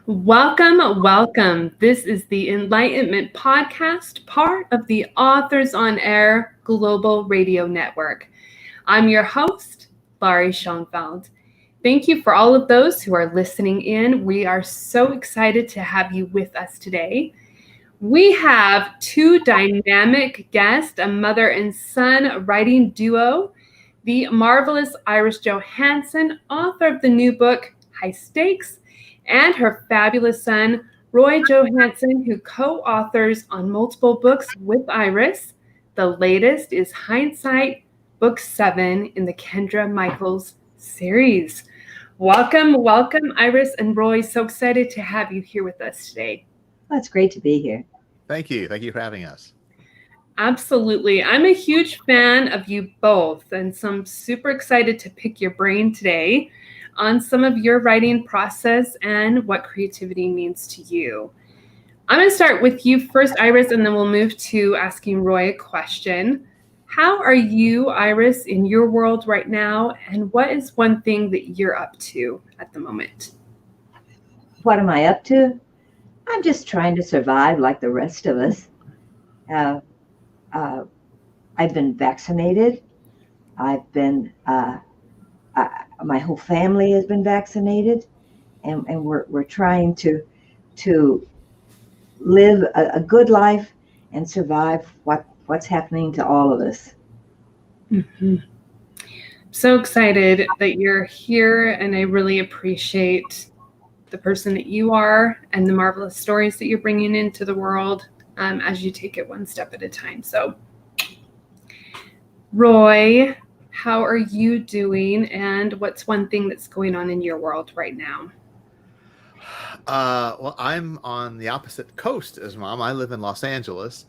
Welcome, welcome. This is the Enlightenment podcast, part of the Authors on Air Global Radio Network. I'm your host, Laurie Schoenfeld. Thank you for all of those who are listening in. We are so excited to have you with us today. We have two dynamic guests, a mother and son writing duo, the marvelous Iris Johansen, author of the new book, High Stakes, and her fabulous son, Roy Johansen, who co-authors on multiple books with Iris. The latest is Hindsight, Book 7 in the Kendra Michaels series. Welcome, welcome, Iris and Roy. So excited to have you here with us today. Well, it's great to be here. Thank you. Thank you for having us. Absolutely. I'm a huge fan of you both, and so I'm super excited to pick your brain today on some of your writing process and what creativity means to you. I'm going to start with you first, Iris, and then we'll move to asking Roy a question. How are you, Iris, in your world right now, and what is one thing that you're up to at the moment? What am I up to? I'm just trying to survive like the rest of us. I've been vaccinated. My whole family has been vaccinated, and we're trying to live a good life and survive what's happening to all of us. Mm-hmm. So excited that you're here, and I really appreciate the person that you are and the marvelous stories that you're bringing into the world as you take it one step at a time. So, Roy, how are you doing, and what's one thing that's going on in your world right now? Well, I'm on the opposite coast as Mom. I live in Los Angeles,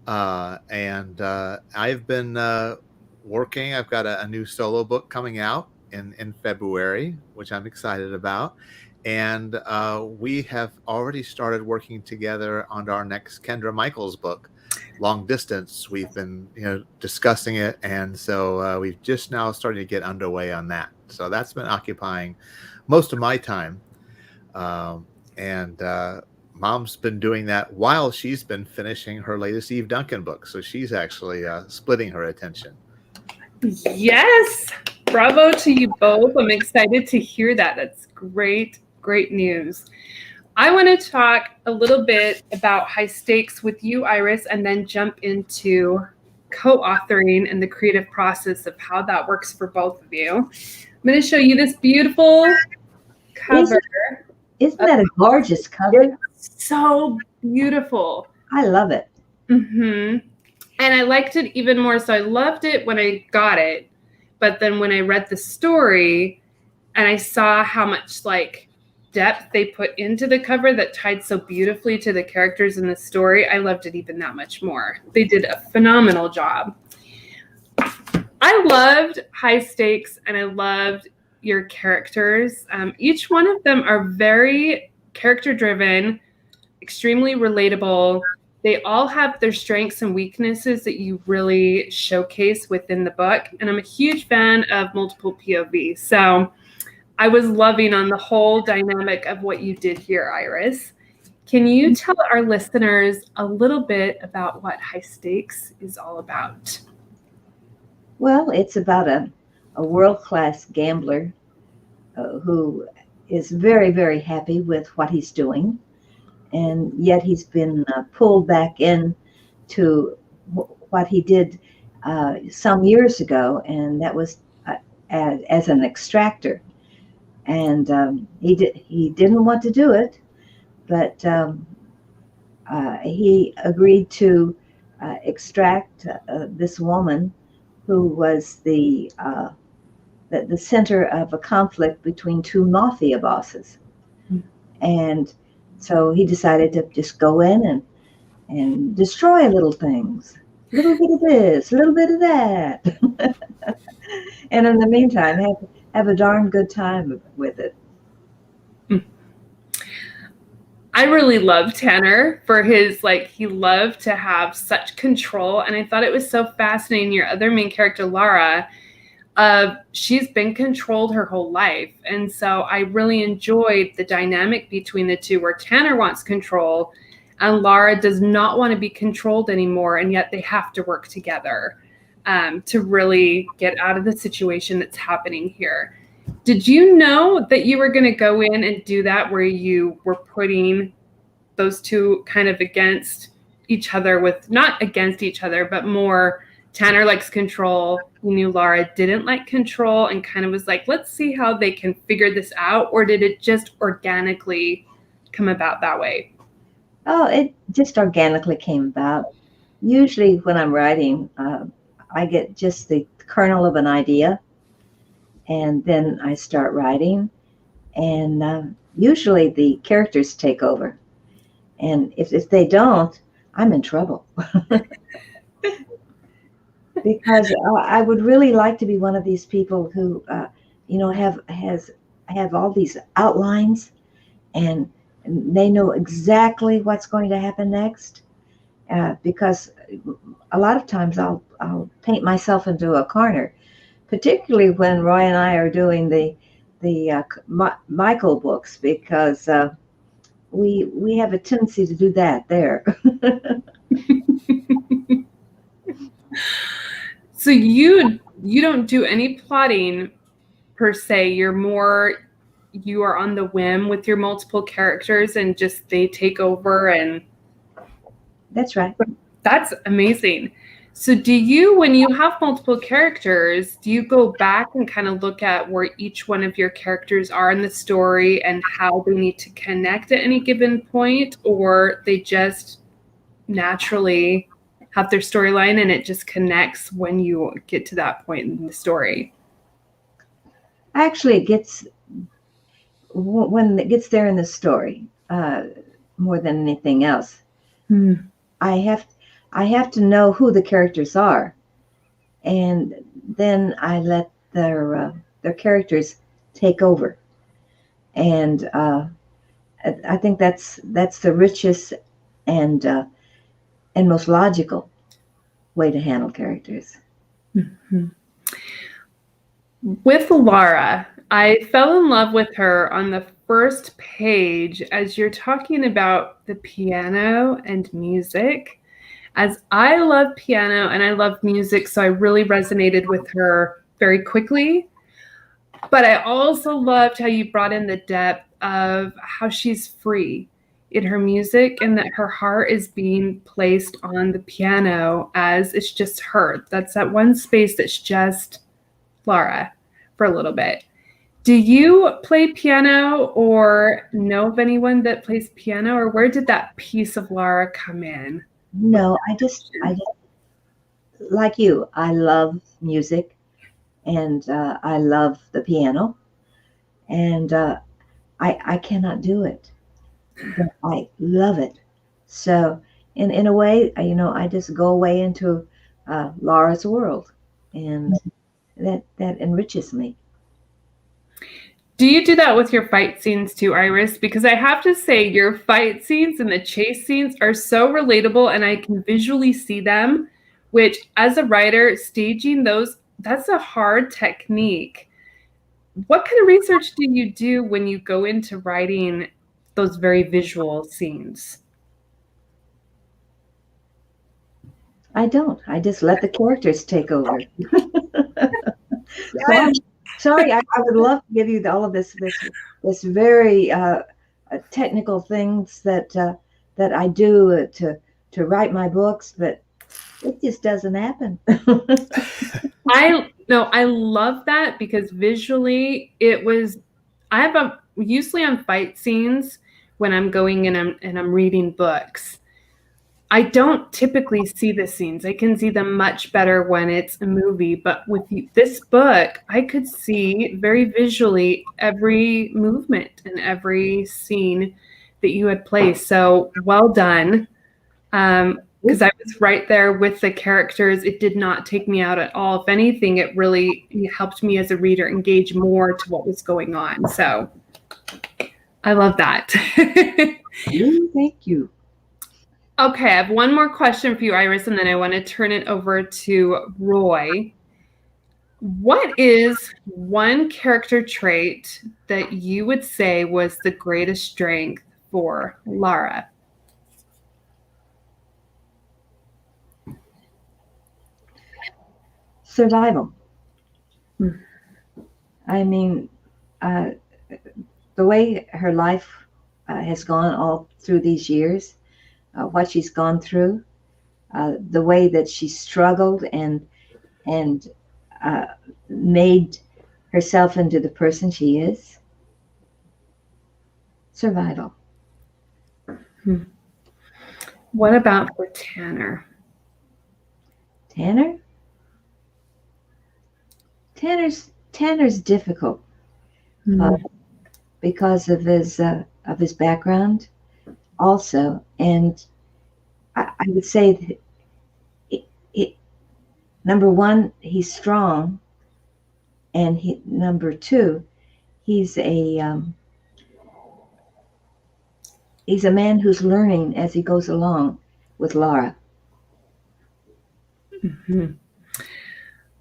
and I've been working. I've got a new solo book coming out in February, which I'm excited about. And we have already started working together on our next Kendra Michaels book, Long Distance. We've been discussing it, and so we've just now started to get underway on that. So that's been occupying most of my time, and Mom's been doing that while she's been finishing her latest Eve Duncan book. So she's actually splitting her attention. Yes, bravo to you both. I'm excited to hear that. That's great news. I want to talk a little bit about High Stakes with you, Iris, and then jump into co-authoring and the creative process of how that works for both of you. I'm going to show you this beautiful cover. Isn't that a gorgeous cover? It's so beautiful. I love it. Mm-hmm. And I liked it even more. So I loved it when I got it. But then when I read the story and I saw how much depth they put into the cover that tied so beautifully to the characters in the story, I loved it even that much more. They did a phenomenal job. I loved High Stakes, and I loved your characters. Each one of them are very character-driven, extremely relatable. They all have their strengths and weaknesses that you really showcase within the book. And I'm a huge fan of multiple POV. So I was loving on the whole dynamic of what you did here, Iris. Can you tell our listeners a little bit about what High Stakes is all about? Well, it's about a world-class gambler who is very, very happy with what he's doing. And yet he's been pulled back in to what he did some years ago, and that was as an extractor. And he didn't want to do it, but he agreed to extract this woman who was the center of a conflict between two mafia bosses. Mm-hmm. And so he decided to just go in and destroy little things, a little bit of this, a little bit of that, and in the meantime have a darn good time with it. I really loved Tanner for his, he loved to have such control. And I thought it was so fascinating. Your other main character, Lara, she's been controlled her whole life. And so I really enjoyed the dynamic between the two, where Tanner wants control and Lara does not want to be controlled anymore. And yet they have to work together to really get out of the situation that's happening here. Did you know that you were going to go in and do that, where you were putting those two kind of against each other, with not against each other, but more Tanner likes control. You knew Lara didn't like control, and kind of was like, let's see how they can figure this out? Or did it just organically come about that way? Oh, it just organically came about. Usually when I'm writing, I get just the kernel of an idea, and then I start writing, and usually the characters take over. And if they don't, I'm in trouble. Because I would really like to be one of these people who, have all these outlines, and they know exactly what's going to happen next. Because a lot of times I'll paint myself into a corner, particularly when Roy and I are doing the Michael books, because we have a tendency to do that there. So you don't do any plotting per se. You are on the whim with your multiple characters, and just they take over. And That's right. that's amazing. So do you, when you have multiple characters, do you go back and kind of look at where each one of your characters are in the story and how they need to connect at any given point, or they just naturally have their storyline and it just connects when you get to that point in the story? Actually, it gets, when it gets there in the story, more than anything else. I have to know who the characters are, and then I let their characters take over. And I think that's the richest and most logical way to handle characters. Mm-hmm. With Lara, I fell in love with her on the first page as you're talking about the piano and music. As I love piano and I love music, so I really resonated with her very quickly. But I also loved how you brought in the depth of how she's free in her music, and that her heart is being placed on the piano as it's just her. That's that one space that's just Lara for a little bit. Do you play piano or know of anyone that plays piano, or where did that piece of Lara come in? No, I just like you. I love music, and I love the piano, and I cannot do it, but I love it. So in a way, I just go away into Lara's world, and that enriches me. Do you do that with your fight scenes too, Iris? Because I have to say, your fight scenes and the chase scenes are so relatable, and I can visually see them, which as a writer, staging those, that's a hard technique. What kind of research do you do when you go into writing those very visual scenes? I don't. I just let the characters take over. Sorry, I would love to give you all of this very technical things that I do to write my books, but it just doesn't happen. I love that, because visually usually on fight scenes when I'm going and I'm reading books, I don't typically see the scenes. I can see them much better when it's a movie. But with this book, I could see very visually every movement and every scene that you had placed. So well done. Because I was right there with the characters. It did not take me out at all. If anything, it really helped me as a reader engage more to what was going on. So I love that. Thank you. Okay, I have one more question for you, Iris, and then I want to turn it over to Roy. What is one character trait that you would say was the greatest strength for Lara? Survival. I mean, the way her life has gone all through these years, what she's gone through, the way that she struggled and made herself into the person she is. Survival. What about for Tanner? Tanner? Tanner's difficult because of his background also, and I would say that number one, he's strong, and number two, he's a man who's learning as he goes along with Lara.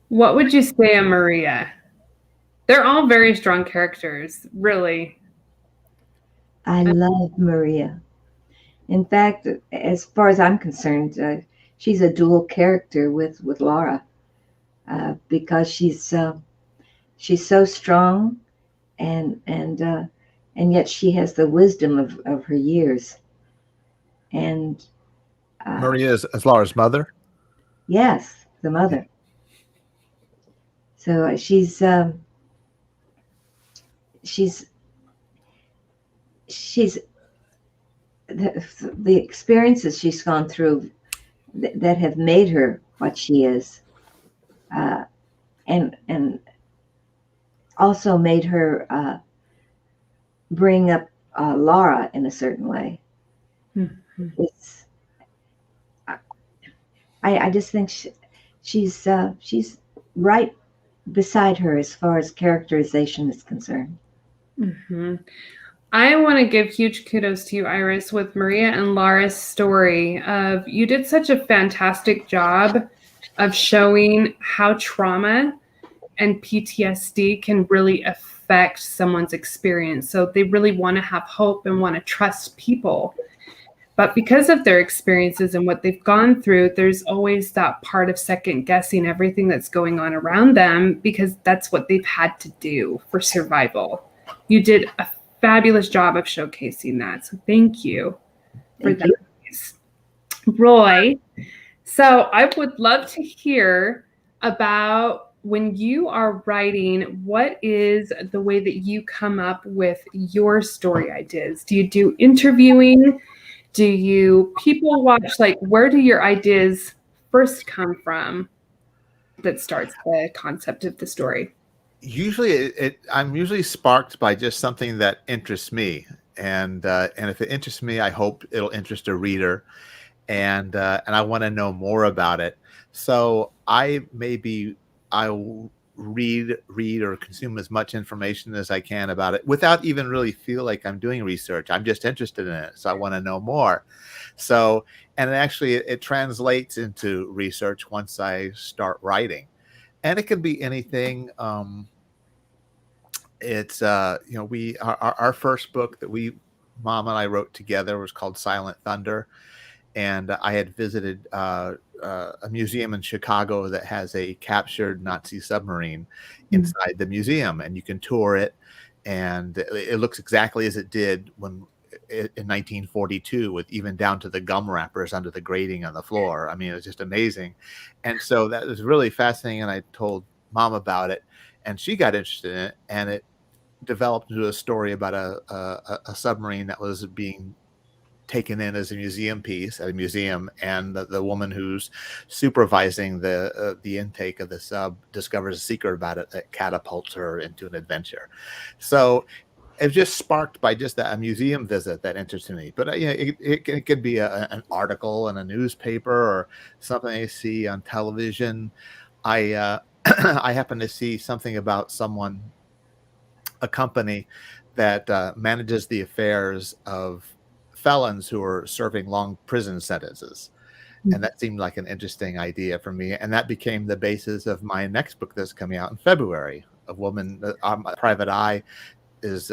What would you say of Maria? They're all very strong characters, really. I love Maria. In fact, as far as I'm concerned, she's a dual character with Lara because she's so strong, and yet she has the wisdom of her years. And Maria is Lara's mother. Yes, the mother. So she's the experiences she's gone through that have made her what she is, and also made her bring up Lara in a certain way. It's I just think she's right beside her as far as characterization is concerned. I want to give huge kudos to you, Iris, with Maria and Lara's story. You did such a fantastic job of showing how trauma and PTSD can really affect someone's experience. So they really want to have hope and want to trust people. But because of their experiences and what they've gone through, there's always that part of second guessing everything that's going on around them, because that's what they've had to do for survival. You did a fabulous job of showcasing that. So thank you for that. Roy, so I would love to hear about when you are writing, what is the way that you come up with your story ideas? Do you do interviewing? Do you people watch? Like, where do your ideas first come from that starts the concept of the story? Usually, I'm usually sparked by just something that interests me, and if it interests me, I hope it'll interest a reader, and I want to know more about it. So I'll read or consume as much information as I can about it without even really feel like I'm doing research. I'm just interested in it, so I want to know more. So, and actually, it translates into research once I start writing, and it can be anything. It's our first book that Mom and I wrote together was called Silent Thunder, and I had visited a museum in Chicago that has a captured Nazi submarine inside the museum, and you can tour it, and it looks exactly as it did in 1942, with even down to the gum wrappers under the grating on the floor. I mean, it's just amazing, and so that was really fascinating. And I told Mom about it, and she got interested in it, and it developed into a story about a submarine that was being taken in as a museum piece at a museum, and the woman who's supervising the intake of the sub discovers a secret about it that catapults her into an adventure. So it was just sparked by just a museum visit that interested me. But it could be an article in a newspaper or something I see on television. I I happen to see something about a company that manages the affairs of felons who are serving long prison sentences, And that seemed like an interesting idea for me. And that became the basis of my next book that's coming out in February. A woman, Private Eye,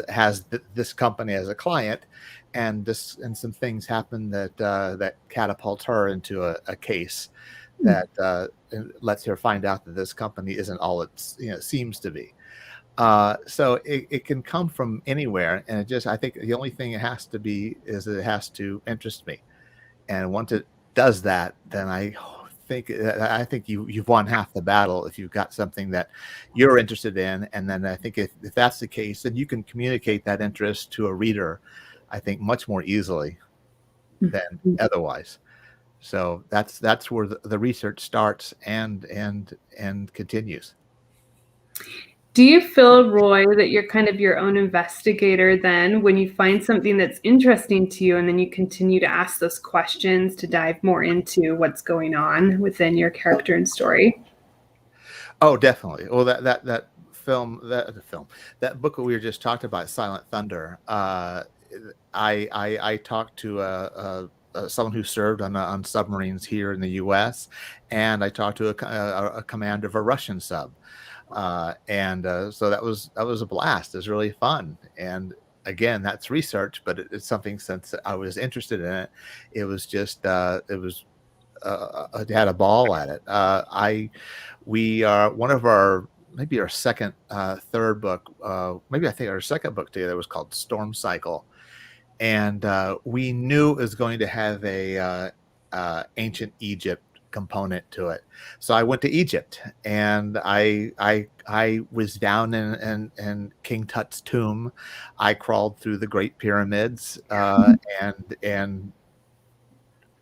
has this company as a client, and some things happen that catapult her into a case that lets her find out that this company isn't all it seems to be. So it can come from anywhere, and I think the only thing it has to be is that it has to interest me. And once it does that, then I think you've won half the battle if you've got something that you're interested in. And then I think if that's the case, then you can communicate that interest to a reader, I think, much more easily than otherwise. So that's where the research starts and continues. Do you feel, Roy, that you're kind of your own investigator then when you find something that's interesting to you, and then you continue to ask those questions to dive more into what's going on within your character and story? Oh, definitely. Well, that book that we were just talking about, Silent Thunder, I talked to someone who served on submarines here in the U.S., and I talked to a commander of a Russian sub. So that was a blast. It was really fun. And again, that's research, but it's something, since I was interested in it, it was just, I had a ball at it. We are one of our, maybe our second, third book, maybe I think our second book together was called Storm Cycle. And we knew it was going to have a ancient Egypt component to it. So I went to Egypt, and I was down in King Tut's tomb. I crawled through the Great Pyramids, and in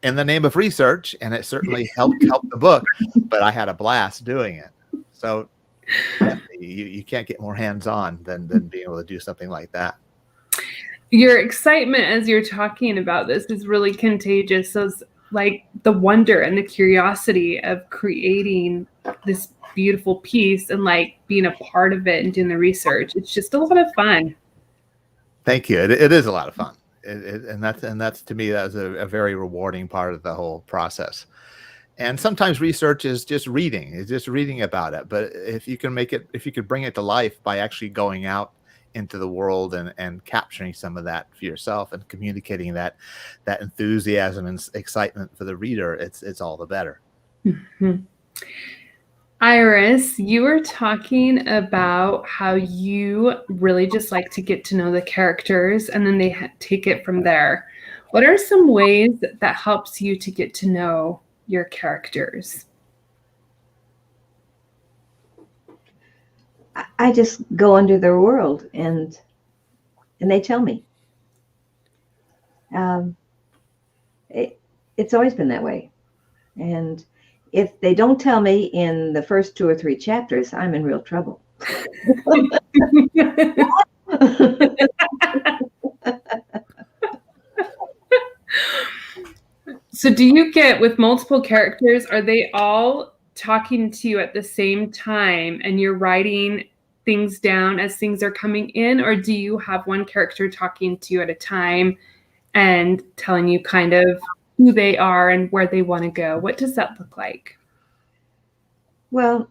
the name of research, and it certainly helped the book, but I had a blast doing it. So you can't get more hands-on than being able to do something like that. Your excitement as you're talking about this is really contagious. So it's like the wonder and the curiosity of creating this beautiful piece and like being a part of it and doing the research. It's just a lot of fun. Thank you. It is a lot of fun. And that's to me, that's a very rewarding part of the whole process. And sometimes research is just reading. It's just reading about it. But if you could bring it to life by actually going out into the world and capturing some of that for yourself and communicating that enthusiasm and excitement for the reader, it's all the better. Mm-hmm. Iris, you were talking about how you really just like to get to know the characters, and then they take it from there. What are some ways that helps you to get to know your characters? I just go into their world, and they tell me. It's always been that way. And if they don't tell me in the first 2 or 3 chapters, I'm in real trouble. So do you get, with multiple characters, are they all talking to you at the same time and you're writing things down as things are coming in, or do you have one character talking to you at a time and telling you kind of who they are and where they want to go? What does that look like? Well,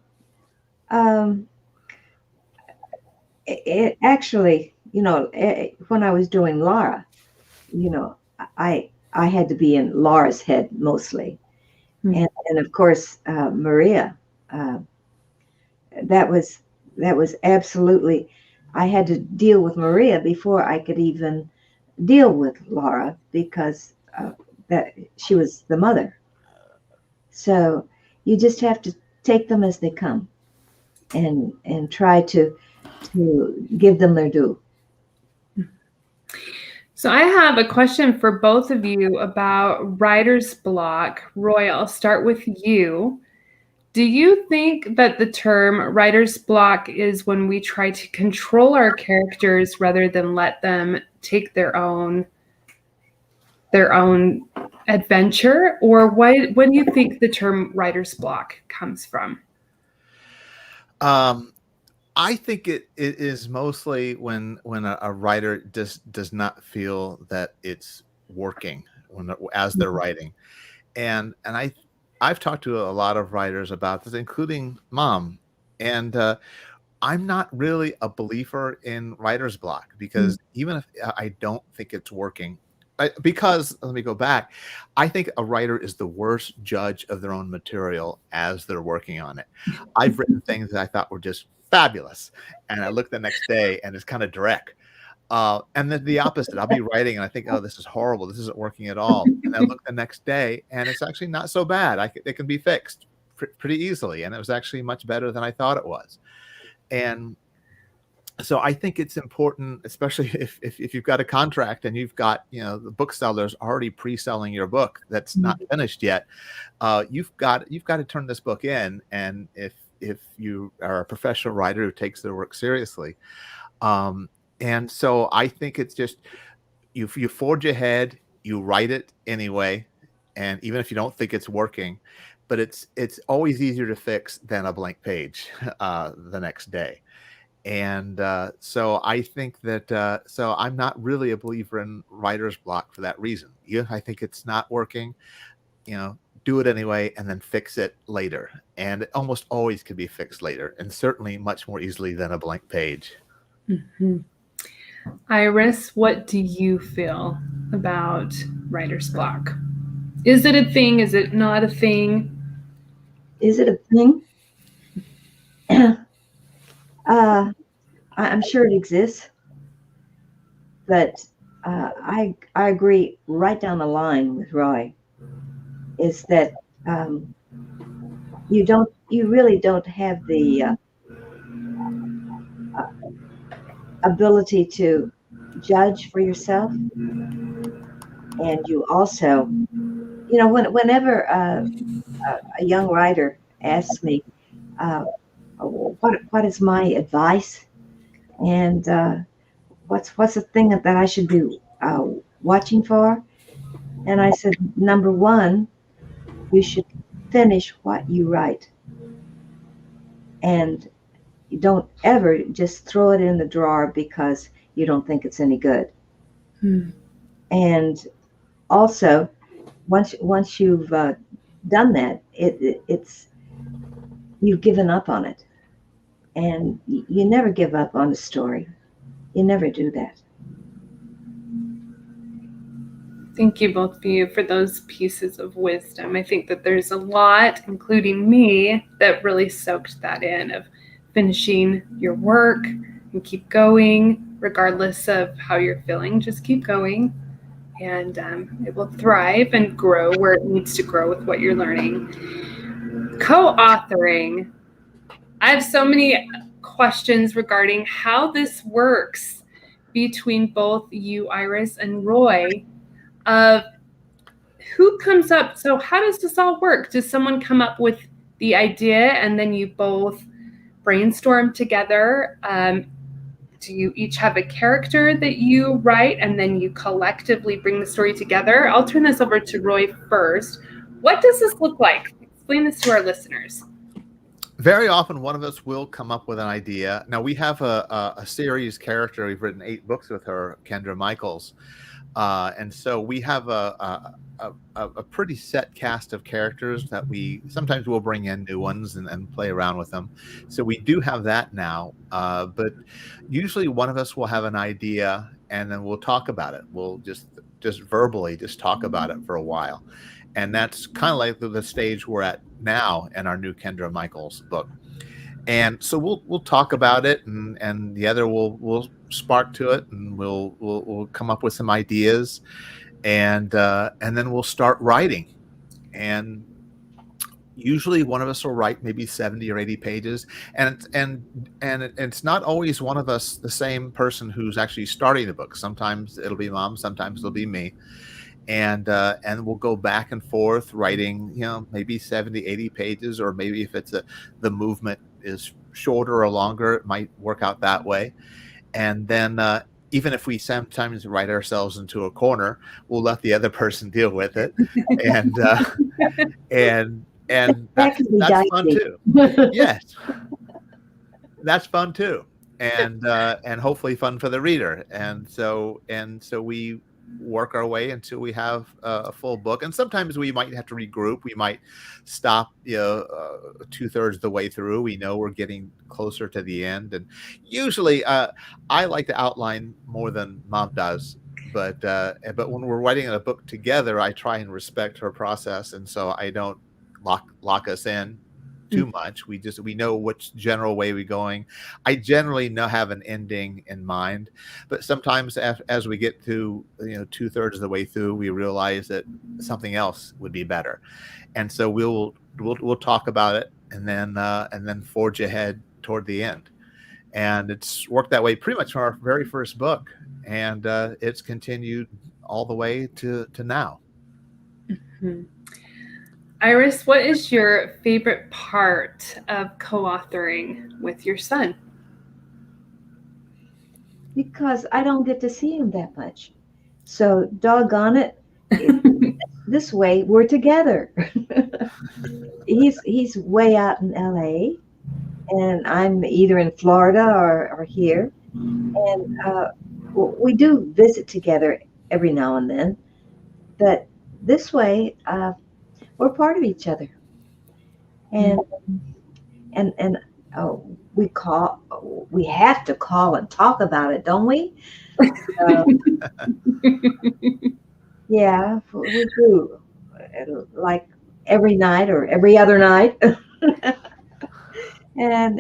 it actually, when I was doing Laura, I had to be in Laura's head mostly. Mm-hmm. And of course, Maria, that was absolutely, I had to deal with Maria before I could even deal with Laura, because that she was the mother. So you just have to take them as they come and try to give them their due. So I have a question for both of you about writer's block. Roy, I'll start with you. Do you think that the term writer's block is when we try to control our characters rather than let them take their own adventure? Or when do you think the term writer's block comes from? I think it is mostly when a writer does not feel that it's working as they're writing. I've talked to a lot of writers about this, including Mom, and I'm not really a believer in writer's block, because even if I don't think it's working, because let me go back, I think a writer is the worst judge of their own material as they're working on it. I've written things that I thought were just fabulous, and I look the next day and it's kind of dreck. And then the opposite, I'll be writing and I think, oh, this is horrible, this isn't working at all. And I look the next day and it's actually not so bad. It can be fixed pretty easily, and it was actually much better than I thought it was. And so I think it's important, especially if you've got a contract and you've got, the booksellers already pre-selling your book that's not finished yet. You've got to turn this book in, and if you are a professional writer who takes their work seriously. And so I think it's just you forge ahead, you write it anyway, and even if you don't think it's working, but it's always easier to fix than a blank page the next day. And so I think that so I'm not really a believer in writer's block for that reason. I think it's not working, do it anyway and then fix it later. And it almost always can be fixed later, and certainly much more easily than a blank page. Mm-hmm. Iris, what do you feel about writer's block? Is it a thing? Is it not a thing? Is it a thing? I'm sure it exists, but I agree right down the line with Roy. Is that you really don't have the ability to judge for yourself, and you also, whenever a young writer asks me, what is my advice, and what's the thing that I should be watching for, and I said, number one, you should finish what you write, and you don't ever just throw it in the drawer because you don't think it's any good. And also, once you've done that, it's you've given up on it. And you never give up on a story. You never do that. Thank you, both of you, for those pieces of wisdom. I think that there's a lot, including me, that really soaked that in, of finishing your work and keep going, regardless of how you're feeling. Just keep going, and it will thrive and grow where it needs to grow with what you're learning. Co-authoring. I have so many questions regarding how this works between both you, Iris, and Roy. Who comes up? So how does this all work? Does someone come up with the idea and then you both brainstorm together? Do you each have a character that you write and then you collectively bring the story together? I'll turn this over to Roy first. What does this look like? Explain this to our listeners. Very often one of us will come up with an idea. Now we have a series character. We've written 8 books with her, Kendra Michaels. And so we have a pretty set cast of characters that sometimes we'll bring in new ones and play around with them. So we do have that now. But usually one of us will have an idea and then we'll talk about it. We'll just verbally just talk about it for a while. And that's kind of like the stage we're at now in our new Kendra Michaels book. And so we'll talk about it, and the other will spark to it, and we'll come up with some ideas, and then we'll start writing. And usually one of us will write maybe 70 or 80 pages, and it's not always one of us the same person who's actually starting the book. Sometimes it'll be Mom, sometimes it'll be me. And we'll go back and forth writing, maybe 70, 80 pages, or maybe if the movement is shorter or longer, it might work out that way. And then even if we sometimes write ourselves into a corner, we'll let the other person deal with it. And that's fun too. Yes, that's fun too. And hopefully fun for the reader. And so work our way until we have a full book. And sometimes we might have to regroup. We might stop, 2/3 of the way through. We know we're getting closer to the end. And usually I like to outline more than Mom does. But when we're writing a book together, I try and respect her process. And so I don't lock us in too much. We know which general way we're going. I generally have an ending in mind, but sometimes as we get to 2/3 of the way through, we realize that something else would be better, and so we'll talk about it and then forge ahead toward the end. And it's worked that way pretty much from our very first book, and it's continued all the way to now. Mm-hmm. Iris, what is your favorite part of co-authoring with your son? Because I don't get to see him that much. So doggone it, this way we're together. He's way out in LA, and I'm either in Florida or here. And we do visit together every now and then. But this way, we're part of each other, and we have to call and talk about it, don't we? Yeah, we do, like every night or every other night. And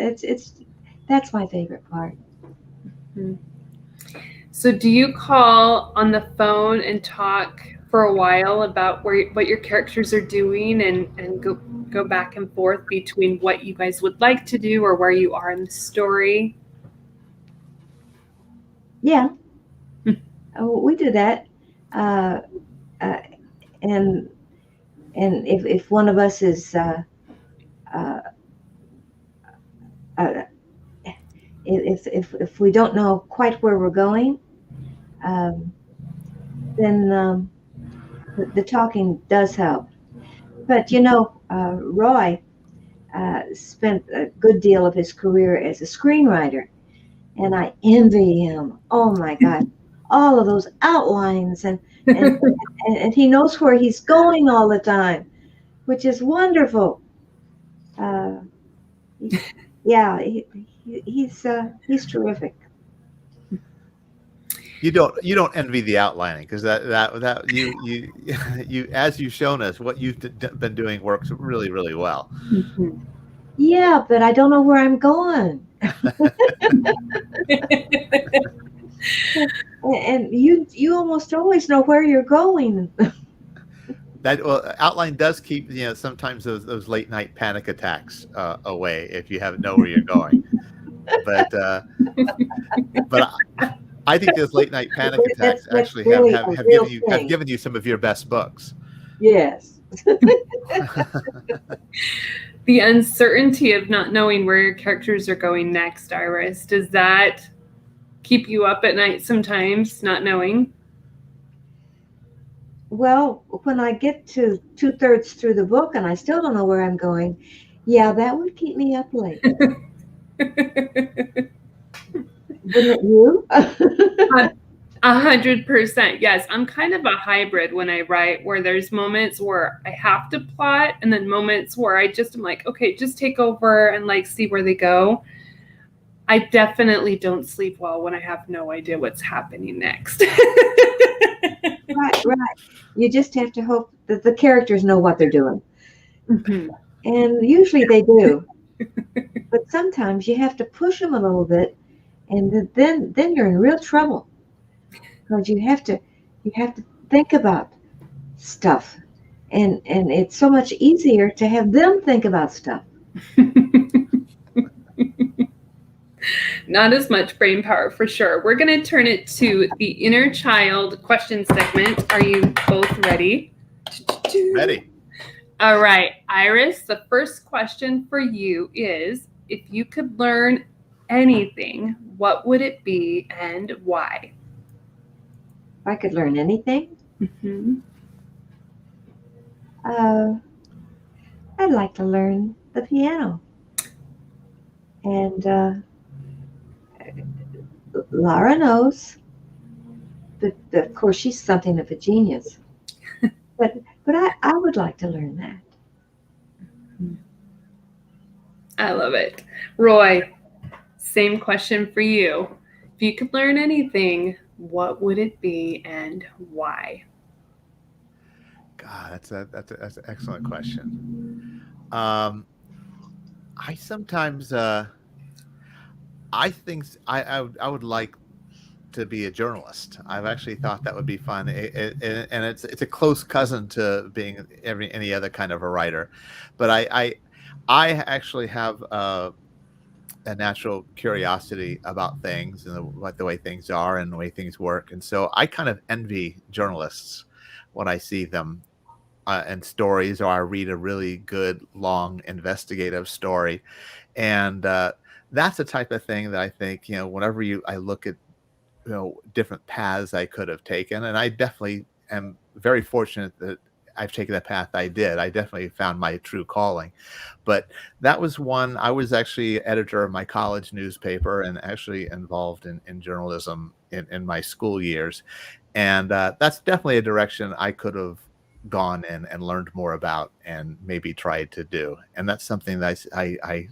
that's my favorite part. So do you call on the phone and talk for a while about what your characters are doing and go back and forth between what you guys would like to do or where you are in the story? Yeah. We do that. And if one of us is if we don't know quite where we're going, then the talking does help. But Roy spent a good deal of his career as a screenwriter, and I envy him. Oh my God, all of those outlines, and he knows where he's going all the time, which is wonderful. Yeah, he's terrific. You don't envy the outlining, because that you as you've shown us, what you've been doing works really, really well. Mm-hmm. Yeah, but I don't know where I'm going. And you almost always know where you're going. Outline does keep sometimes those late night panic attacks away if you know where you're going. But I think those late night panic attacks That's actually really have given you some of your best books. Yes. The uncertainty of not knowing where your characters are going next, Iris, does that keep you up at night sometimes, not knowing? Well, when I get to 2/3 through the book and I still don't know where I'm going, yeah, that would keep me up late. Wouldn't you? 100%. Yes, I'm kind of a hybrid when I write, where there's moments where I have to plot and then moments where I'm like, okay, just take over and see where they go. I definitely don't sleep well when I have no idea what's happening next. Right. You just have to hope that the characters know what they're doing. Mm-hmm. And usually they do. But sometimes you have to push them a little bit, and then you're in real trouble. Because you have to think about stuff. And it's so much easier to have them think about stuff. Not as much brain power, for sure. We're going to turn it to the inner child question segment. Are you both ready? Ready. All right, Iris, the first question for you is, if you could learn anything, what would it be and why? If I could learn anything, Mm-hmm. I'd like to learn the piano. And Lara knows. of course, she's something of a genius. But I would like to learn that. I love it. Roy, same question for you. If you could learn anything, what would it be and why? God, that's an excellent question. I sometimes I think I would like to be a journalist. I've actually thought that would be fun, and it's a close cousin to being any other kind of a writer. But I actually have a natural curiosity about things and the way things are and the way things work, and so I kind of envy journalists when I see them in stories, or I read a really good long investigative story, and that's the type of thing that I think, whenever I look at different paths I could have taken, and I definitely am very fortunate that I've taken the path I did. I definitely found my true calling. But that was one. I was actually editor of my college newspaper and actually involved in journalism in my school years, and that's definitely a direction I could have gone in and learned more about and maybe tried to do. And that's something that I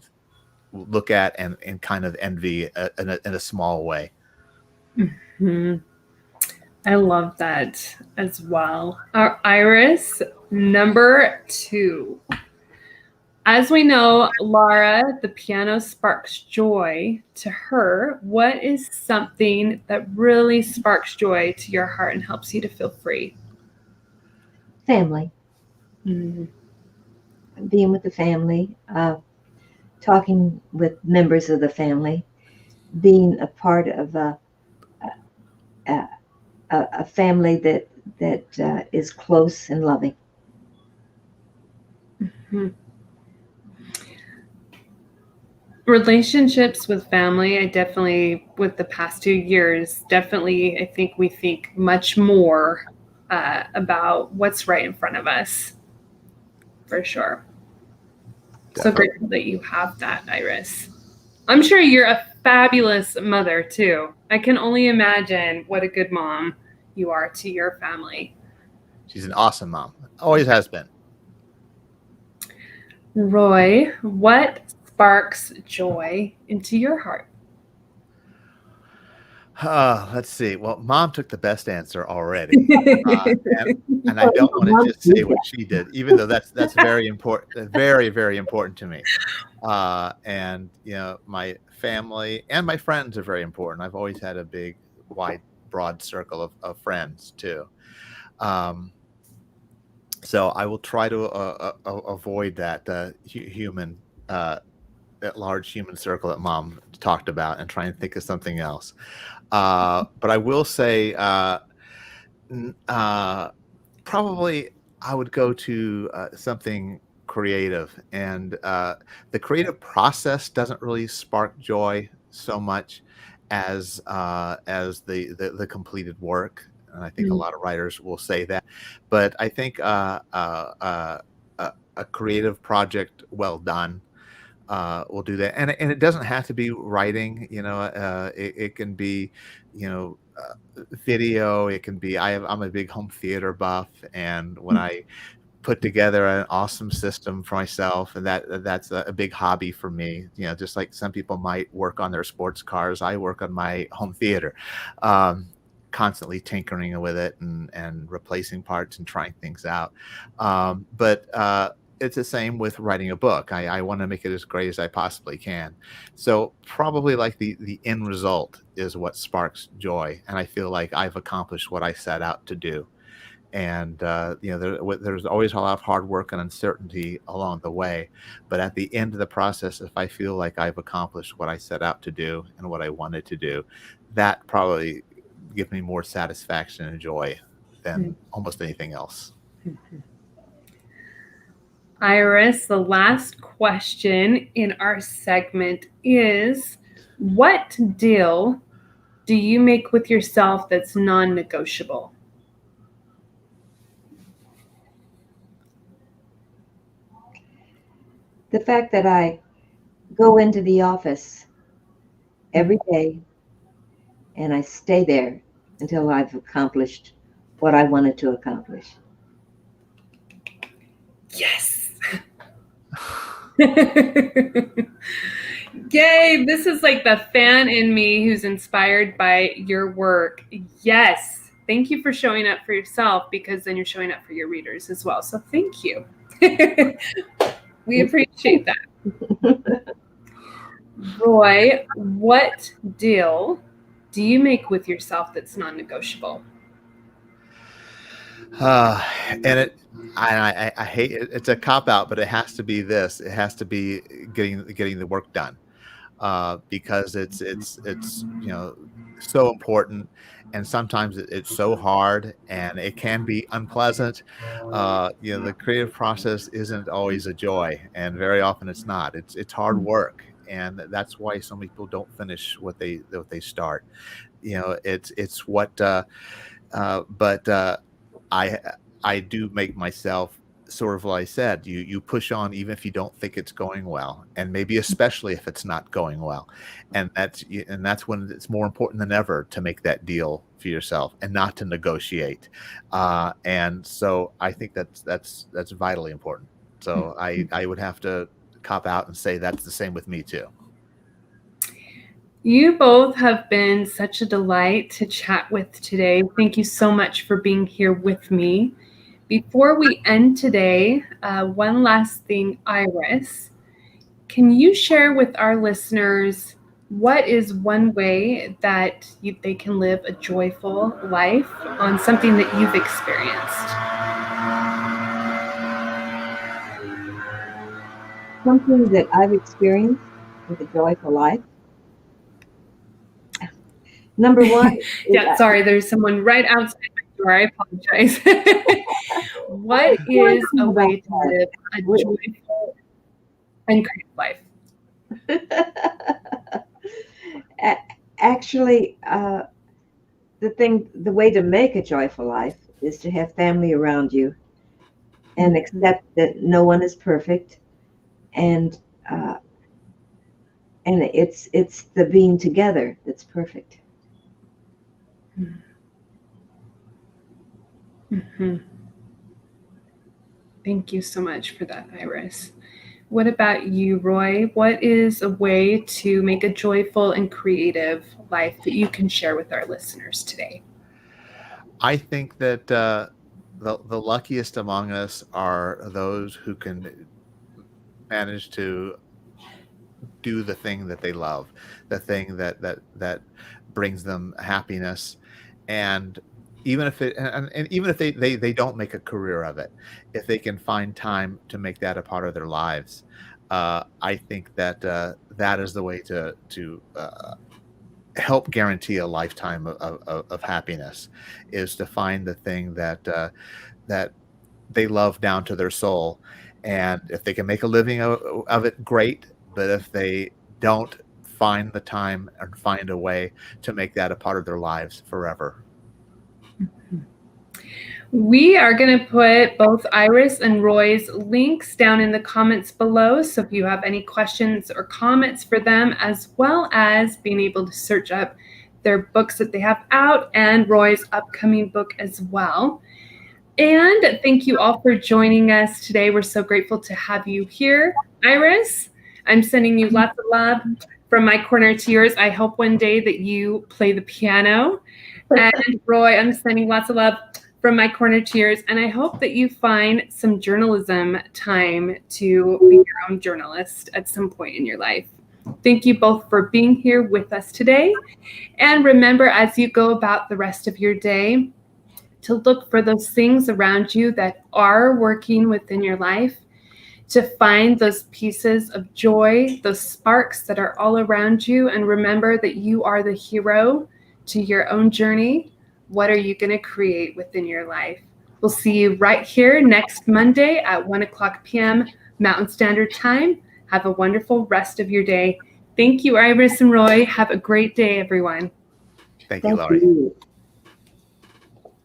look at and kind of envy in a small way. Mhm. I love that as well. Our Iris, number 2. As we know, Laura, the piano sparks joy to her. What is something that really sparks joy to your heart and helps you to feel free? Family, Mm. being with the family, talking with members of the family, being a part of a family that is close and loving. Mhm. Relationships with family, I definitely, with the past 2 years, definitely, I think we think much more about what's right in front of us, for sure. So Definitely. grateful that you have that, Iris. I'm sure you're a fabulous mother, too. I can only imagine what a good mom you are to your family. She's an awesome mom. Always has been. Roy, what sparks joy into your heart? Let's see. Well, mom took the best answer already. And I don't want to Mom just did say what that. she did, even though that's very important, very, very important to me. And my family and my friends are very important. I've always had a big, wide, broad circle of friends too. Um, so I will try to avoid that human, that large human circle that mom talked about, and try and think of something else. But I will say, probably I would go to something creative, and the creative process doesn't really spark joy so much as the completed work. And I think a lot of writers will say that, but I think a creative project well done will do that. And it doesn't have to be writing, it can be, video. It can be, I'm a big home theater buff. And when I put together an awesome system for myself, and that's a big hobby for me, just like some people might work on their sports cars, I work on my home theater, constantly tinkering with it and replacing parts and trying things out. But it's the same with writing a book. I want to make it as great as I possibly can. So probably like the end result is what sparks joy, and I feel like I've accomplished what I set out to do. And there's always a lot of hard work and uncertainty along the way, but at the end of the process, if I feel like I've accomplished what I set out to do and what I wanted to do, that probably gives me more satisfaction and joy than almost anything else. Iris, the last question in our segment is, what deal do you make with yourself that's non-negotiable? The fact that I go into the office every day and I stay there until I've accomplished what I wanted to accomplish. Yes. Yay, this is like the fan in me who's inspired by your work. Yes. Thank you for showing up for yourself, because then you're showing up for your readers as well. So thank you. We appreciate that. Roy, what deal do you make with yourself that's non-negotiable? And I hate it. It's a cop out, but it has to be this. It has to be getting the work done, because it's so important, and sometimes it's so hard, and it can be unpleasant. The creative process isn't always a joy, and very often it's not. It's hard work, and that's why so many people don't finish what they start. It's what. But I do make myself sort of, like I said, you push on even if you don't think it's going well, and maybe especially if it's not going well, and that's when it's more important than ever to make that deal for yourself and not to negotiate. And so I think that's vitally important. So I would have to cop out and say that's the same with me too. You both have been such a delight to chat with today. Thank you so much for being here with me. Before we end today, one last thing, Iris, can you share with our listeners what is one way that they can live a joyful life on something that you've experienced? Something that I've experienced with a joyful life. Number one. Yeah, sorry, there's someone right outside my door. I apologize. What is a way to live a joyful and creative life? Actually, the way to make a joyful life is to have family around you and accept that no one is perfect, and it's the being together that's perfect. Mm-hmm. Thank you so much for that, Iris. What about you, Roy? What is a way to make a joyful and creative life that you can share with our listeners today? I think that the luckiest among us are those who can manage to do the thing that they love, the thing that brings them happiness, and even if even if they don't make a career of it, if they can find time to make that a part of their lives, I think that that is the way to help guarantee a lifetime of happiness, is to find the thing that that they love down to their soul. And if they can make a living of it, great. But if they don't, find the time and find a way to make that a part of their lives forever. We are going to put both Iris and Roy's links down in the comments below. So if you have any questions or comments for them, as well as being able to search up their books that they have out and Roy's upcoming book as well. And thank you all for joining us today. We're so grateful to have you here. Iris, I'm sending you lots of love from my corner to yours. I hope one day that you play the piano. And Roy, I'm sending lots of love from my corner to yours. And I hope that you find some journalism time to be your own journalist at some point in your life. Thank you both for being here with us today. And remember, as you go about the rest of your day, to look for those things around you that are working within your life, to find those pieces of joy, those sparks that are all around you, and remember that you are the hero to your own journey. What are you going to create within your life? We'll see you right here next Monday at 1:00 p.m. Mountain Standard Time. Have a wonderful rest of your day. Thank you, Iris and Roy. Have a great day, everyone. Thank you, Laurie.